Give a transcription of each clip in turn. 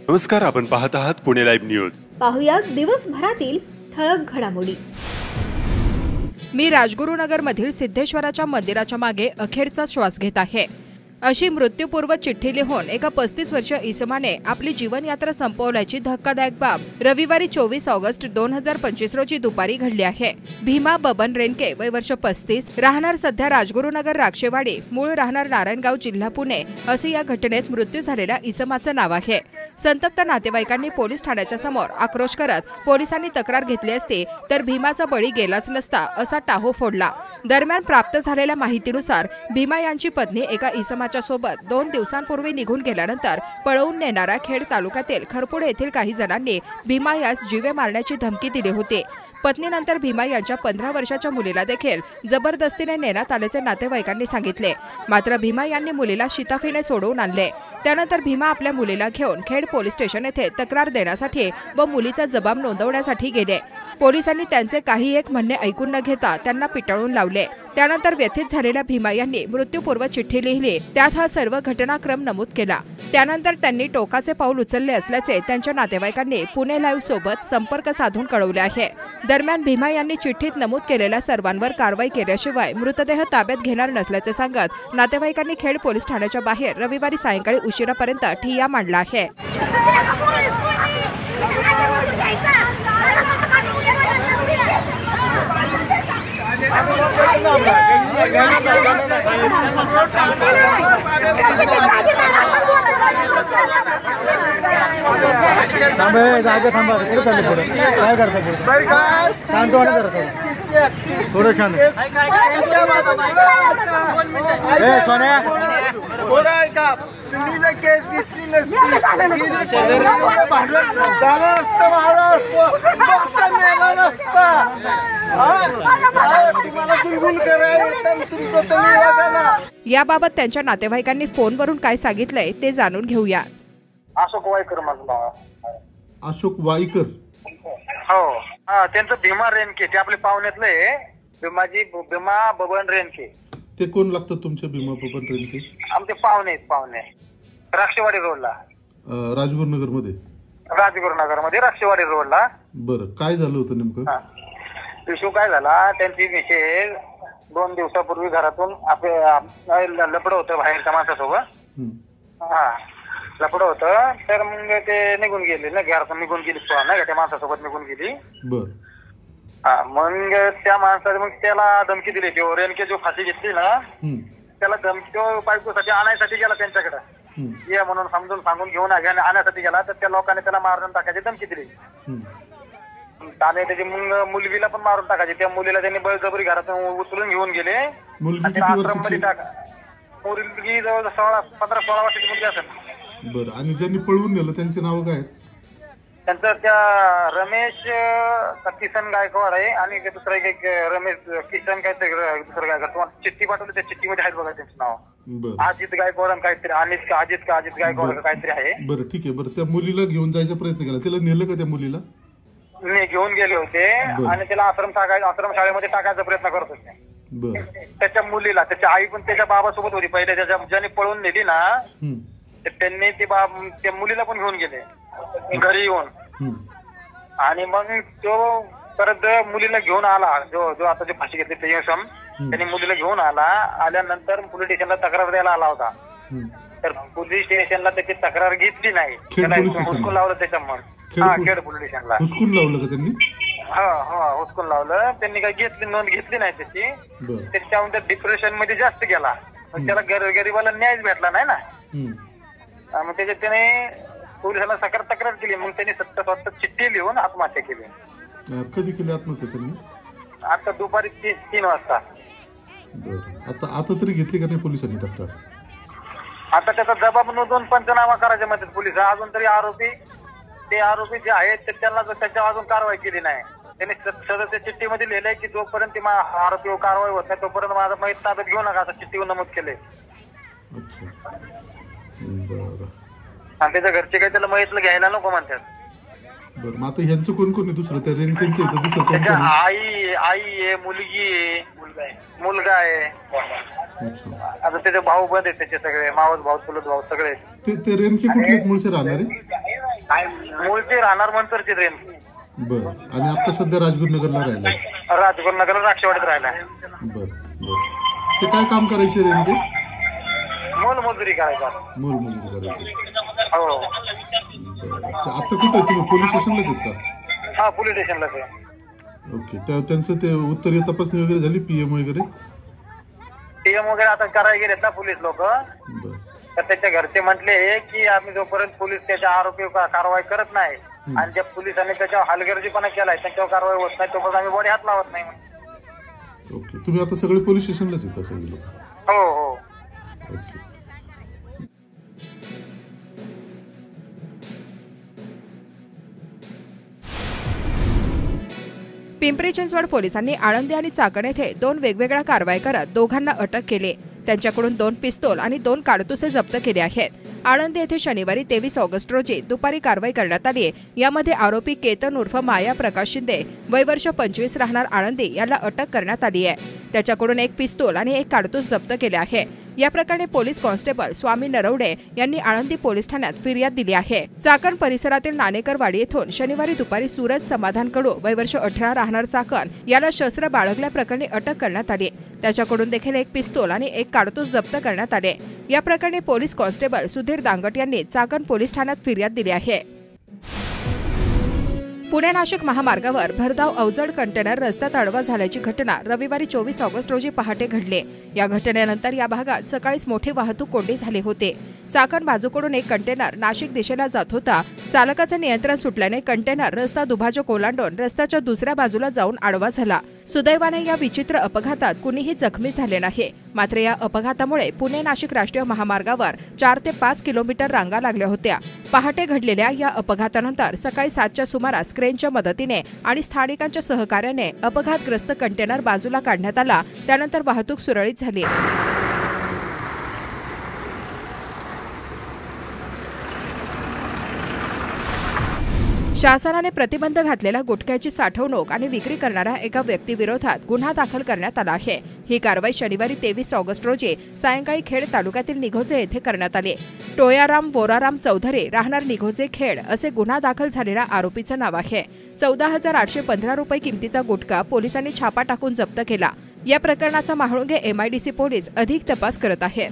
नमस्कार, आपण पाहत आहात पुणे लाईव्ह न्यूज. पाहुयात दिवसभरातील ठळक घडामोडी. मी राजगुरुनगरमधील सिद्धेश्वराच्या मंदिराच्या मागे अखेरचा श्वास घेत आहे, अशी मृत्यूपूर्व चिठ्ठी लिहून एका 35 वर्षीय इसमाने आपली जीवनयात्रा संपवल्याची धक्कादायक बाब रविवारी 24 ऑगस्ट 2025 रोजी दुपारी घडली आहे. भीमा बबन रेणके, वय वर्ष 35, राहणार सध्या राजगुरुनगर राक्षेवाडी, मूळ राहणार नारायणगाव, जिल्हा पुणे, असे या घटनेत मृत्यू झालेल्या इसमाचं नाव आहे. संतप्त नातेवाईकांनी पोलीस ठाण्याच्या समोर आक्रोश करत पोलिसांनी तक्रार घेतली असती तर भीमाचा बळी गेलाच नसता, असा टाहो फोडला. दरम्यान प्राप्त झालेल्या माहितीनुसार भीमा यांची पत्नी एका इसमा सोबत 2 दिवसांपूर्वी निघून गेल्यानंतर पळवून नेणाऱ्या खेड तालुक्यातील खरपूड येथील काही जणांनी भीमा यास जीवे मारण्याची धमकी दिली होती. पत्नीनंतर भीमा यांच्या 15 वर्षाच्या मुलीला देखील जबरदस्तीने नेण्यात आल्याचे नातेवाईकांनी सांगितले. मात्र भीमा यांनी मुलीला शिताफीने सोडवून आणले. त्यानंतर भीमा आपल्या मुलीला घेऊन खेड पोलीस स्टेशन येथे तक्रार देण्यासाठी व मुलीचा जबाब नोंदवण्यासाठी गेले. पोलिसांनी त्यांचे काही एक म्हणणे ऐकून न घेता त्यांना पिटाळून लावले. त्यानंतर व्यथित झालेल्या भीमा यांनी मृत्यूपूर्व चिठ्ठी लिहिली, त्यात हा सर्व घटनाक्रम नमूद केला. त्यानंतर त्यांनी टोकाचे पाऊल उचलले असल्याचे त्यांच्या नातेवाईकांनी पुणे लाईव्ह सोबत संपर्क साधून कळवले आहे. दरम्यान भीमा यांनी चिठ्ठीत नमूद केलेल्या सर्वांवर कारवाई केल्याशिवाय मृतदेह ताब्यात घेणार नसल्याचे सांगत नातेवाईकांनी खेड पोलीस ठाण्याच्या बाहेर रविवारी सायंकाळी उशिरापर्यंत ठिय्या मांडला आहे. तुम्ही जर केस घेतली नसती भांडवल झालं असतं, तुम्हाला गुलगुल करायला तुम्ही बघा. याबाबत त्यांच्या नातेवाईकांनी फोनवरून काय सांगितलंय ते जाणून घेऊया. अशोक वाईकर माझं नाव आहे. अशोक वाईकर? हो, त्यांचं भीमा रेणके, ते आपले पाहुण्यातले भीमा बबन रेणके. ते कोण लागतं तुमच्या भीमा बबन रेणके? आमचे पाहुणे राक्षेवाडी रोडला, राजगुरुनगर मध्ये राक्षेवाडी रोडला. बरं, काय झालं होतं नेमकं? इशू काय झाला, त्यांची मिसेस 2 दिवसापूर्वी घरातून लपड होतं बाहेरच्या माणसासोबत. लपड होतं, तर मग ते निघून गेले ना, घरातून निघून गेली ना, त्या माणसासोबत निघून गेली. बर. मग त्या माणसाने मग त्याला धमकी दिली. तो रेणके जो फाशी घेतली ना, त्याला धमकी तो बायकोसाठी आणायसाठी गेला त्यांच्याकडे, ये म्हणून समजून सांगून घेऊन आणण्यासाठी गेला. तर त्या लोकांनी त्याला मारून टाकायची धमकी दिली. आणि त्याची मुलगीला पण मारून टाकायची. त्या मुलीला त्यांनी बळजबरी घरातून उचलून घेऊन गेले. आश्रम मध्ये टाका. मुलगी जवळ 15-16 वर्षाची मुलगी असेल. बरं, आणि ज्यांनी पळवून नेलं त्यांचे नाव काय? त्यांचं त्या रमेश किसन गायकवाड आहे आणि दुसरा एक रमेश किसन काहीतरी दुसरं गायकवाड. तुम्हाला चिठ्ठी पाठवली, त्या चिठ्ठीमध्ये आहेत बघा त्यांचं नाव. अजित गायकवाड काहीतरी, अजित गायकवाड काहीतरी आहे. बरं, ठीक आहे. बरं, त्या मुलीला घेऊन जायचा प्रयत्न केला, त्याला नेलं का? त्या मुलीला घेऊन गेले होते आणि त्याला आश्रम शाळेमध्ये टाकायचा प्रयत्न करत होते. त्याच्या मुलीला, त्याच्या आई पण त्याच्या बाबासोबत होती पहिले. त्याच्या ज्याने पळून नेली ना, त्यांनी त्या मुलीला पण घेऊन गेले घरी येऊन. आणि मग तो परत मुलीला घेऊन आला, जो आता जे फाशी घेतली ते यशम, त्यांनी मुलीला घेऊन आल्यानंतर पोलीस स्टेशनला तक्रार द्यायला आला होता. तर पोलीस स्टेशनला त्याची तक्रार घेतली नाही, त्याला हुसकून लावलं त्याच्यामुळे. खेड पोलीस स्टेशनला हुसकून लावलं का त्यांनी? हुसकून लावलं त्यांनी. काही नोंद घेतली नाही त्याची. त्याच्यामुळे डिप्रेशन मध्ये जास्त गेला. त्याला गरीबाला न्यायच भेटला नाही ना. मग त्याच्यात त्याने पोलिसांना तक्रार केली. मग त्यांनी स्वतः चिठ्ठी लिहून आत्महत्या केली. कधी केली आत्महत्या त्यांनी? आता दुपारी 3 वाजता. आता तरी घेतली का नाही पोलिसांनी तक्रार? आता त्याचा जबाब नोंदवून पंचनामा करायचे म्हणतात पोलिस. अजून तरी आरोपी जे आहेत त्यांना त्याच्यावर अजून कारवाई केली नाही. त्यांनी सदस्य चिठ्ठीमध्ये लिहिलंय की जोपर्यंत आरोपीवर कारवाई होत नाही तोपर्यंत माझा माहीत ताब्यात घेऊ नका, असं चिठ्ठीवर नमूद केलंय. आणि त्याच्या घरचे काही त्याला माहितलं घ्यायला नको म्हणतात. बरं, आता ह्यांचं कोण कोण आहे दुसरं? त्या रेणकेंचे दुसरं कोण? आई आहे, मुलगी आहे, मुलगा आहे. अच्छा. आता त्याचे भाऊ बंद आहेत, त्याचे सगळे मावस भाऊ चुलत भाऊ सगळे. ते रेणके कुठले आहेत, मूळचे राहणारे? मूळचे राहणार मंतरचे ट्रेन. बर. आणि आता सध्या राजगुरुनगरला राहिलाय? राजगुरुनगरला राक्षवाडीत राहिला. बर बर. ते काय काम करायचे रेणके? मोलमजुरी करायचा. मोलमजुरी करायची. हो. आता कुठे तुम्ही पोलीस स्टेशनलाच आहेत का? हा, पोलीस स्टेशनलाच आहे. ओके. त्यांचं ते उत्तरीय तपासणी वगैरे झाली, पीएम वगैरे? पीएम वगैरे आता करायला गेलेत ना पोलीस लोक. तर त्याच्या घरचे म्हटले की आम्ही जोपर्यंत पोलीस त्याच्या आरोपी कारवाई करत नाही आणि ज्या पोलिसांनी त्याच्यावर हलगर्जीपणा केलाय त्याच्यावर कारवाई होत नाही तोपर्यंत आम्ही बॉडी हात लावत नाही. ओके. तुम्ही आता सगळे पोलीस स्टेशनलाच येतात सगळे लोक? हो हो. ओके. पिंपरी चिंचवड पोलिसांनी आळंदी आणि चाकण येथे 2 वेगवेगळ्या कारवाई करत दोघांना अटक केली. त्यांच्याकडून 2 पिस्तूल आणि 2 काडतुसे जप्त केले आहेत. आळंदी येथे शनिवारी 23 ऑगस्ट रोजी दुपारी कारवाई करण्यात आली. यामध्ये आरोपी केतन उर्फ माया प्रकाश शिंदे वय वर्ष 25 राहणार आळंदी याला अटक करण्यात आली आहे. त्याच्याकडून 1 पिस्तूल आणि 1 काडतूस जप्त केले आहे. या प्रकरणी पोलीस कॉन्स्टेबल स्वामी नरवडे यांनी आळंदी पोलीस ठाण्यात फिर्याद दिली आहे. चाकण परिसरातील नाणेकरवाडी येथून शनिवारी दुपारी सूरज समाधान कडू वय वर्ष 18 राहणार चाकण याला शस्त्र बाळगल्याप्रकरणी अटक करण्यात आली. त्याच्याकडून देखील 1 पिस्तूल आणि 1 काडतूस जप्त करण्यात आले. या प्रकरणी पोलीस कॉन्स्टेबल सुधीर दांगट यांनी चाकण पोलीस ठाण्यात फिर्याद दिली आहे. पुणे नाशिक महामार्गावर भरधाव अवजड कंटेनर रस्त्यात आडवा झाल्याची घटना रविवारी 24 ऑगस्ट रोजी पहाटे घडली. या घटनेनंतर या भागात सकाळीच मोठी वाहतूक कोंडी झाली होती. चाकण बाजूकडून 1 कंटेनर नाशिक दिशेला जात होता. चालकाचे नियंत्रण सुटल्याने कंटेनर रस्ता दुभाजक ओलांडून रस्त्याच्या दुसऱ्या बाजूला जाऊन आडवा झाला. सुदैवाने या विचित्र अपघातात कुणीही जखमी झाले नाही. मात्र या अपघातामुळे पुणे नाशिक राष्ट्रीय महामार्गावर 4 ते 5 किलोमीटर रांगा लागल्या होत्या. पहाटे घडलेल्या या अपघातानंतर सकाळी 7च्या सुमारास क्रेनच्या मदतीने आणि स्थानिकांच्या सहकार्याने अपघातग्रस्त कंटेनर बाजूला काढण्यात आला. त्यानंतर वाहतूक सुरळीत झाली. शासनाने प्रतिबंध घातलेल्या गुटख्याची साठवणूक आणि विक्री करणाऱ्या एका व्यक्तीविरोधात गुन्हा दाखल करण्यात आला आहे. ही कारवाई शनिवारी 23 ऑगस्ट रोजी सायंकाळी खेड तालुक्यातील निघोजे येथे करण्यात आली. टोयाराम वोराराम चौधरी राहणार निघोजे खेड असे गुन्हा दाखल झालेल्या आरोपीचं नाव आहे. 14,815 रुपये किमतीचा गुटखा पोलिसांनी छापा टाकून जप्त केला. या प्रकरणाचा महाळुंगे MIDC पोलीस अधिक तपास करत आहेत.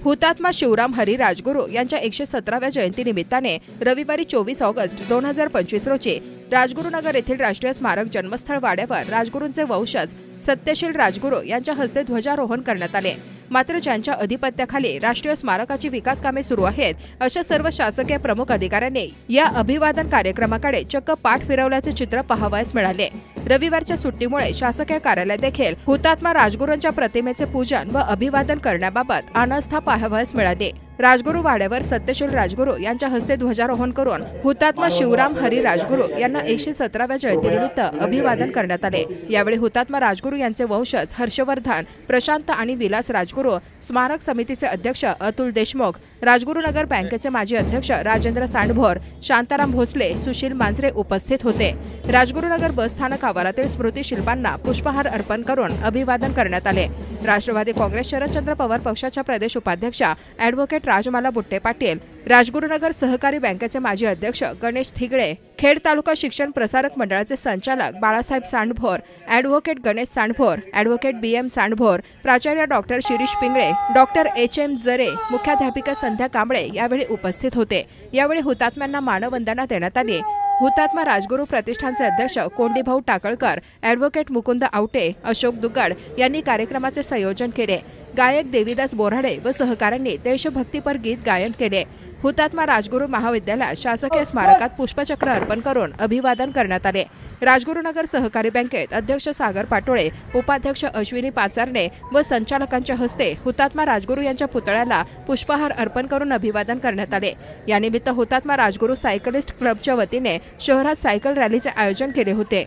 हुतात्मा शिवराम हरी राजगुरू यांच्या 117व्या जयंतीनिमित्ताने रविवारी 24 ऑगस्ट 2025 रोजी राजगुरुनगर येथील राष्ट्रीय स्मारक जन्मस्थळ वाड्यावर राजगुरूंचे वंशज सत्यशील राजगुरू यांच्या हस्ते ध्वजारोहण करण्यात आले. मात्र ज्यांच्या अधिपत्याखाली राष्ट्रीय स्मारकाची विकास कामे सुरू आहेत अशा सर्व शासकीय प्रमुख अधिकाऱ्यांनी या अभिवादन कार्यक्रमाकडे चक्क पाठ फिरवल्याचे चित्र पाहावयास मिळाले. रविवारच्या सुट्टीमुळे शासकीय कार्यालय देखील हुतात्मा राजगुरूंच्या प्रतिमेचे पूजन व अभिवादन करण्याबाबत अनास्था पाहावयास मिळाली. राजगुरू वाड्यावर सत्यशील राजगुरू यांच्या हस्ते ध्वजारोहण करून हुतात्मा शिवराम हरी राजगुरू यांना 117व्या जयंतीनिमित्त अभिवादन करण्यात आले. यावेळी हुतात्मा राजगुरू यांचे वंशज हर्षवर्धन, प्रशांत आणि विलास राजगुरू, स्मारक समितीचे अध्यक्ष अतुल देशमुख, राजगुरुनगर बँकेचे माजी अध्यक्ष राजेंद्र सांडभोर, शांताराम भोसले, सुशील मांजरे उपस्थित होते. राजगुरुनगर बसस्थानक आवारातील स्मृती शिल्पांना पुष्पहार अर्पण करून अभिवादन करण्यात आले. राष्ट्रवादी काँग्रेस शरदचंद्र पवार पक्षाच्या प्रदेश उपाध्यक्षा ॲडव्होकेट राजमाला बुट्टे पाटील, राजगुरुनगर सहकारी बँकेचे माजी अध्यक्ष गणेश थिगळे, खेड तालुका शिक्षण प्रसारक मंडळाचे संचालक Balasaheb Sandbhor, advocate Ganesh Sandbhor, advocate BM Sandbhor, प्राचार्य doctor Shirish Pingale, doctor HM Jare, मुख्याध्यापिका संध्या कांबळे यावेळी उपस्थित होते. यावेळी हुतात्म्यांना मानवंदना देण्यात आली. हुतात्मा राजगुरू प्रतिष्ठानचे अध्यक्ष कोंडीभाऊ टाकळकर, ॲडव्होकेट मुकुंद आवटे, अशोक दुग्गड यांनी कार्यक्रमाचे संयोजन केले. गायक देवीदास बोराडे व सहकाऱ्यांनी देशभक्तीपर गीत गायन केले. हुतात्मा राजगुरू महाविद्यालयात शासकीय स्मारकात पुष्पचक्र अर्पण करून अभिवादन करण्यात आले. राजगुरुनगर सहकारी बँकेत अध्यक्ष सागर पाटोळे, उपाध्यक्ष अश्विनी पाचारणे व संचालकांच्या हस्ते हुतात्मा राजगुरू यांच्या पुतळ्याला पुष्पहार अर्पण करून अभिवादन करण्यात आले. यानिमित्त हुतात्मा राजगुरू सायकलिस्ट क्लबच्या वतीने शहरात सायकल रॅलीचे आयोजन केले होते.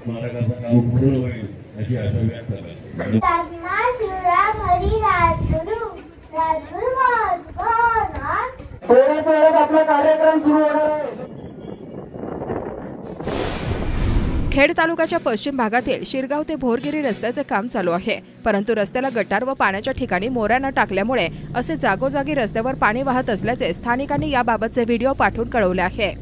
स्मारकाचं काम पूर्ण मंजूर होईल अशी आशा व्यक्त करतो. शिवराम हरी राजगुरु थोड्याच वेळात आपला कार्यक्रम सुरू होणार आहे. खेड तालुक्याच्या पश्चिम भागातील शिरगाव ते भोरगिरी रस्त्याचे काम चालू आहे, परंतु रस्त्याला गटार व पाण्याच्या ठिकाणी मोऱ्या न टाकल्यामुळे असे जागोजागी रस्त्यावर पाणी वाहत असल्याचे स्थानिकांनी याबाबतचे व्हिडिओ पाठवून कळवले आहे.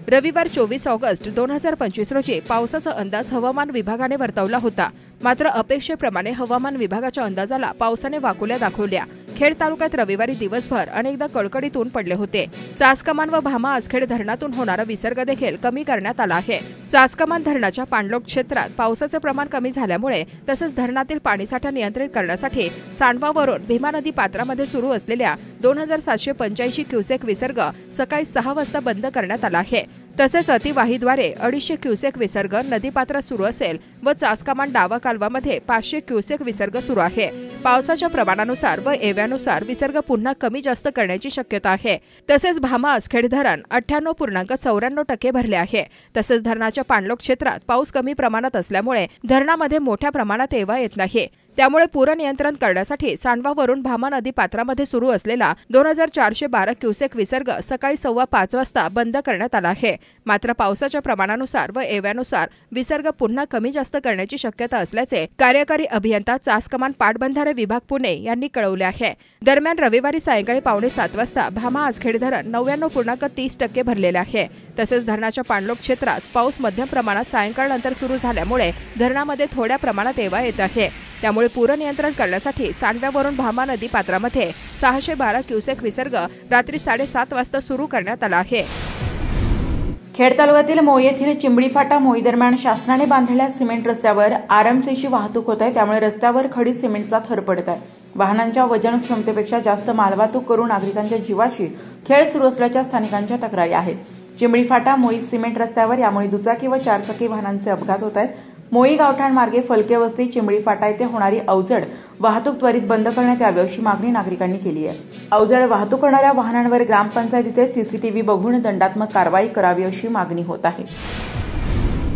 रविवार 24 ऑगस्ट 2025 रोजी पावसाचा अंदाज हवामान विभागाने वर्तवला होता. मात्र अपेक्षेप्रमाणे हवामान विभागाच्या अंदाजाला पावसाने वाकुल्या दाखवल्या. खेड तालुक्यात रविवारी दिवसभर अनेकदा कडकडीत ऊन पडले होते. चासकमान व भामा आसखेड धरणातून होणारा विसर्ग देखील कमी करण्यात आला आहे. चासकमान धरणाच्या पाणलोट क्षेत्रात पावसाचे प्रमाण कमी झाल्यामुळे तसेच धरणातील पाणीसाठा नियंत्रित करण्यासाठी सांडवावरून भीमा नदी पात्रामध्ये सुरू असलेल्या 2785 क्युसेक विसर्ग सकाळी 6 वाजता बंद करण्यात आला आहे. तसेच अतिवाहीद्वारे 250 क्युसेक विसर्ग नदीपात्रात सुरू असेल व चासकमान डावा कालवामध्ये 500 क्युसेक विसर्ग सुरू आहे. पावसाच्या प्रमाणानुसार व एव्यानुसार विसर्ग पुन्हा कमी जास्त करण्याची शक्यता आहे. तसेच भामा आसखेड धरण 98.94% भरले आहे. तसेच धरणाच्या पाणलोट क्षेत्रात पाऊस कमी प्रमाणात असल्यामुळे धरणामध्ये मोठ्या प्रमाणात एवा येत नाही. त्यामुळे पूर नियंत्रण करण्यासाठी सांडवावरून भामा नदी पात्रामध्ये सुरू असलेला 2412 क्युसेक विसर्ग सकाळी 5:15 वाजता बंद करण्यात आला आहे. मात्र पावसाच्या प्रमाणानुसार व एव्यानुसार विसर्ग पुन्हा कमी जास्त करण्याची शक्यता असल्याचे कार्यकारी अभियंता चासकमान पाटबंधारे विभाग पुणे यांनी कळवले आहे. दरम्यान रविवारी सायंकाळी 6:45 वाजता भामा आसखेड धरण 99.30% भरलेले आहे. तसेच धरणाच्या पाणलोट क्षेत्रात पाऊस मध्यम प्रमाणात सायंकाळनंतर सुरू झाल्यामुळे धरणामध्ये थोड्या प्रमाणात एवा येत आहे. त्यामुळे पूर नियंत्रण करण्यासाठी सांडव्यावरून भामा नदी पात्रामध्ये 612 क्युसेक विसर्ग रात्री 7:30 वाजता सुरू करण्यात आला आहे. खेड तालुक्यातील मोई येथील चिंबडी फाटा मोई दरम्यान शासनाने बांधलेल्या सिमेंट रस्त्यावर आरएमसीची वाहतूक होत आहे. त्यामुळे रस्त्यावर खडी सिमेंटचा थर पडत आहे. वाहनांच्या वजन क्षमतेपेक्षा जास्त मालवाहतूक करून नागरिकांच्या जीवाशी खेळ सुरू असल्याच्या स्थानिकांच्या तक्रारी आहेत. चिंबडी फाटा मोई सिमेंट रस्त्यावर यामुळे दुचाकी व चारचाकी वाहनांचे अपघात होत आहेत. मोई गावठाण मार्गे फलके वस्ती चिंबडी फाटा येथे होणारी अवजड वाहतूक त्वरित बंद करण्यात यावी अशी मागणी नागरिकांनी केली आहे. अवजड वाहतूक करणाऱ्या वाहनांवर ग्रामपंचायतीचे सीसीटीव्ही बघून दंडात्मक कारवाई करावी अशी मागणी होत आहे.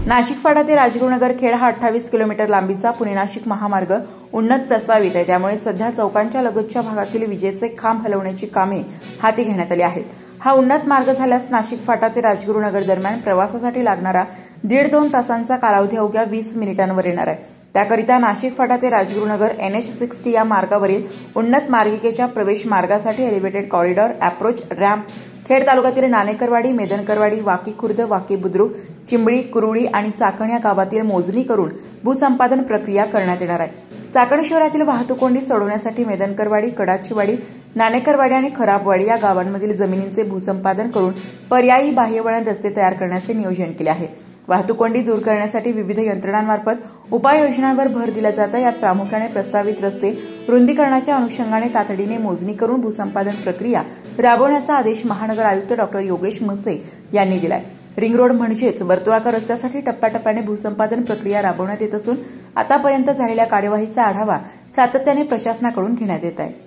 नाशिक फाटा ते राजगुरुनगर खेड हा 28 किलोमीटर लांबीचा पुणे नाशिक महामार्ग उन्नत प्रस्तावित आहे. त्यामुळे सध्या चौकांच्या लगतच्या भागातील विजेचे खांब हलवण्याची कामे हाती घेण्यात आली आहेत. हा उन्नत मार्ग झाल्यास नाशिक फाटा ते राजगुरुनगर दरम्यान प्रवासासाठी लागणारा 1.5-2 तासांचा कालावधी अवघ्या 20 मिनिटांवर येणार आहे. त्याकरिता नाशिक फाटा ते राजगुरुनगर NH60 या मार्गावरील उन्नत मार्गिकेच्या प्रवेश मार्गासाठी elevated corridor, approach ramp, Khed तालुक्यातील नाणेकरवाडी, मेदनकरवाडी, वाकी खुर्द, वाकी बुद्रुक, चिंबडी, कुरुळी आणि चाकण या गावातील मोजणी करून भूसंपादन प्रक्रिया करण्यात येणार आहे. चाकण शहरातील वाहतूक कोंडी सोडवण्यासाठी मेदनकरवाडी, कडाचीवाडी, नाणेकरवाडी आणि खराबवाडी या गावांमधील जमिनींचे भूसंपादन करून पर्यायी बाह्यवळण रस्ते तयार करण्याचे नियोजन केले आहे. वाहतूक कोंडी दूर करण्यासाठी विविध यंत्रणांमार्फत उपाययोजनांवर भर दिला जात आहे. यात प्रामुख्याने प्रस्तावित रस्ते रुंदीकरणाच्या अनुषंगाने तातडीने मोजणी करून भूसंपादन प्रक्रिया राबवण्याचा आदेश महानगर आयुक्त डॉ. योगेश म्हसे यांनी दिला आहे. रिंग रोड म्हणजेच वर्तुळाकार रस्त्यासाठी टप्प्याटप्प्याने भूसंपादन प्रक्रिया राबवण्यात येत असून आतापर्यंत झालेल्या कार्यवाहीचा आढावा सातत्याने प्रशासनाकडून घेण्यात येत आहे.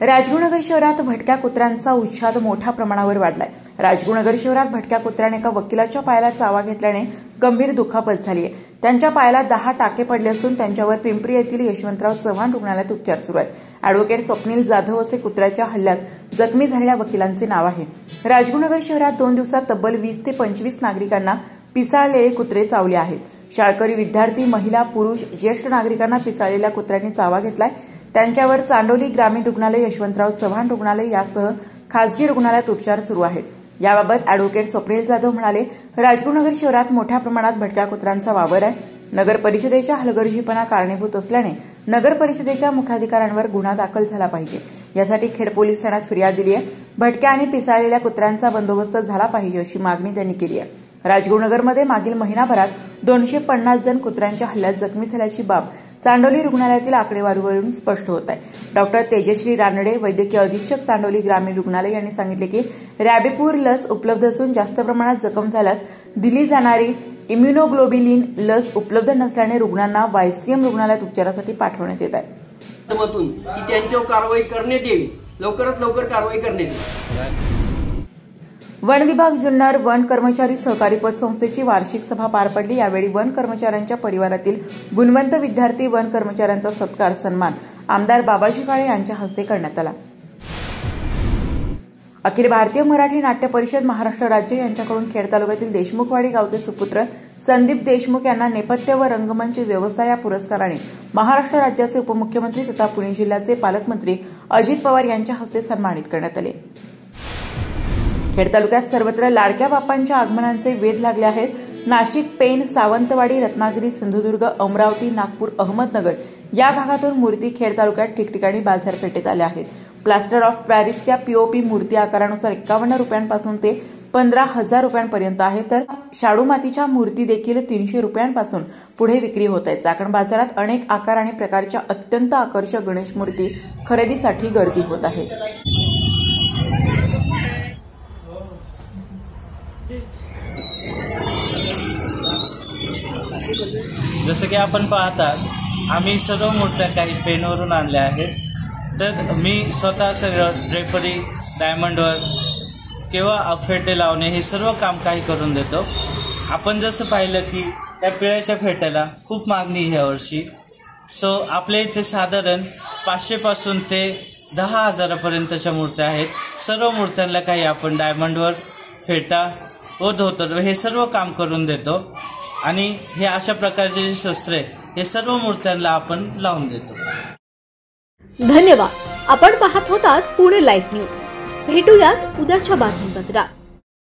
राजगुरुनगर शहरात भटक्या कुत्र्यांचा उच्छाद मोठ्या प्रमाणावर वाढलाय. राजगुरुनगर शहरात भटक्या कुत्र्याने एका वकिलाच्या पायाला चावा घेतल्याने गंभीर दुखापत झाली आहे. त्यांच्या पायाला 10 टाके पडले असून त्यांच्यावर पिंपरी येथील यशवंतराव चव्हाण रुग्णालयात उपचार सुरू आहेत. अॅडव्होकेट स्वप्नील जाधव असे कुत्र्याच्या हल्ल्यात जखमी झालेल्या वकिलांचे नाव आहे. राजगुरुनगर शहरात 2 दिवसात तब्बल 20 ते 25 नागरिकांना पिसाळलेले कुत्रे चावले आहेत. शाळकरी, विद्यार्थी, महिला, पुरुष, ज्येष्ठ नागरिकांना पिसाळलेल्या कुत्र्यांनी चावा घेतलाय. त्यांच्यावर चांडोली ग्रामीण रुग्णालय, यशवंतराव चव्हाण रुग्णालय यासह खासगी रुग्णालयात उपचार सुरू आहेत. याबाबत अॅडव्होकेट स्वप्नील जाधव म्हणाले, राजगुरुनगर शहरात मोठ्या प्रमाणात भटक्या कुत्र्यांचा वावर आहे. नगर परिषदेच्या हलगर्जीपणा कारणीभूत असल्याने नगर परिषदेच्या मुख्याधिकाऱ्यांवर गुन्हा दाखल झाला पाहिजे. यासाठी खेड पोलीस ठाण्यात फिर्याद दिली आहे. भटक्या आणि पिसाळलेल्या कुत्र्यांचा बंदोबस्त झाला पाहिजे अशी मागणी त्यांनी केली आहे. राजगुरुनगरमध्ये मागील महिनाभरात 250 जण कुत्र्यांच्या हल्ल्यात जखमी झाल्याची बाब चांडोली रुग्णालयातील आकडेवारीवरून स्पष्ट होत आहे. डॉक्टर तेजश्री रानडे, वैद्यकीय अधीक्षक, चांडोली ग्रामीण रुग्णालय यांनी सांगितले की रॅबीपूर लस उपलब्ध असून जास्त प्रमाणात जखम झाल्यास दिली जाणारी इम्युनोग्लोबिलिन लस उपलब्ध नसल्याने रुग्णांना वायसीएम रुग्णालयात उपचारासाठी पाठवण्यात येत आहे. त्यांच्यावर कारवाई करण्यात यावी, लवकरात लवकर कारवाई करण्यात यावी. वन विभाग जुन्नर वन कर्मचारी सहकारी पतसंस्थेची वार्षिक सभा पार पडली। यावेळी वन कर्मचाऱ्यांच्या परिवारातील गुणवंत विद्यार्थी वन कर्मचाऱ्यांचा सत्कार सन्मान आमदार बाबाजी काळे यांच्या हस्ते करण्यात आला। अखिल भारतीय मराठी नाट्य परिषद महाराष्ट्र राज्य यांच्याकडून खेड तालुक्यातील देशमुखवाडी गावचे सुपुत्र संदीप देशमुख यांना नेपथ्य व रंगमंच व्यवस्था या पुरस्काराने महाराष्ट्र राज्याचे उपमुख्यमंत्री तथा पुणे जिल्ह्याचे पालकमंत्री अजित पवार यांच्या हस्ते सन्मानित करण्यात आले। खेड तालुक्यात सर्वत्र लाडक्या बाप्पांच्या आगमनाचे वेध लागले आहेत। नाशिक, पेण, सावंतवाडी, रत्नागिरी, सिंधुदुर्ग, अमरावती, नागपूर, अहमदनगर या भागातून मूर्ती खेड तालुक्यात ठिकठिकाणी बाजारपेठेत आल्या आहेत। प्लास्टर ऑफ पॅरिसच्या पीओपी मूर्ती आकारानुसार 51 रुपयांपासून ते 15,000 रुपयांपर्यंत आहे, तर शाडू मातीच्या मूर्ती देखील 300 रुपयांपासून पुढे विक्री होत आहेत। चाकण बाजारात अनेक आकार आणि प्रकारच्या अत्यंत आकर्षक गणेश मूर्ती खरेदीसाठी गर्दी होत आहे। जसं की आपण पाहतात, आम्ही सर्व मूर्त्या काही पेनवरून आणल्या आहेत। तर मी स्वतः सगळं ड्रेपरी, डायमंड वर्क किंवा फेटे लावणे हे सर्व काम काही करून देतो। आपण जसं पाहिलं की त्या पिळ्याच्या फेट्याला खूप मागणी ह्या वर्षी। सो आपल्या इथे साधारण 500 पासून ते 10,000 पर्यंतच्या मूर्त्या आहेत। सर्व मूर्त्यांना काही आपण डायमंड वर्क, फेटा व धोतर हे सर्व काम करून देतो आणि हे अशा प्रकारचे जे शस्त्र आहे हे सर्व मूर्त्यांना आपण लावून देतो। धन्यवाद। आपण पाहत होतात पुणे लाईव्ह न्यूज। भेटूयात उद्याच्या बातमीपत्रात।